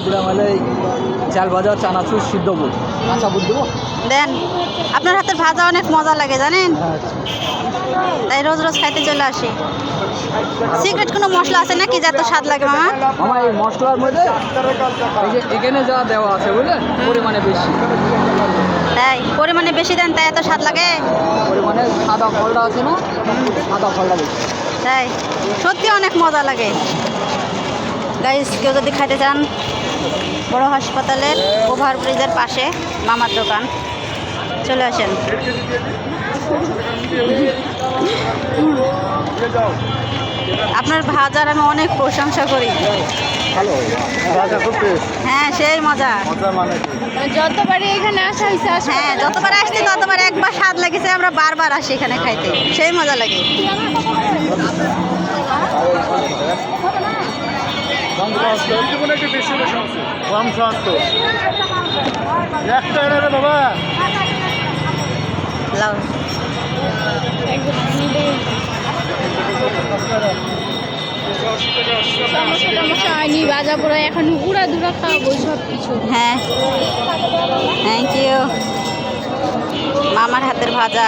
দিলাম হলে চাল ভাজা চানাচুর সিদ্ধ বুট কাঁচা বুট দেবো দেন। আপনার হাতের ভাজা অনেক মজা লাগে জানেন, তাই রোজ রোজ খাইতে চলে আসি। সিক্রেট কোনো মশলা আছে নাকি যে এত স্বাদ লাগে মামা? আমার এই মশলার মধ্যে এই যে এখানে যা দেওয়া আছে বুঝলেন পরিমাণে বেশি, তাই পরিমাণে বেশি দেন তাই এত স্বাদ লাগে। পরিমাণে সাদা ফলটা আছে না, সাদা ফলটা বেশি। তাই সত্যি অনেক মজা লাগে। গাইস কেউ যদি খাইতে চান বড় হাসপাতালের ওভারব্রিজের পাশে মামার দোকান, চলে আসেন। আপনার ভাজার আমি অনেক প্রশংসা করি। ভালো ভাজা খুব হ্যাঁ সেই মজা। যতবারই এখানে আসা হয়েছে হ্যাঁ যতবার আসছি ততবার একবার স্বাদ লেগেছে, আমরা বারবার আসি এখানে খাইতে, সেই মজা লাগে। লাউ সমস্যা হয়নি, বাজা পড়া এখন উড়া দুরা খাওয়াবো সব কিছু। হ্যাঁ থ্যাংক ইউ। মামার হাতের ভাজা।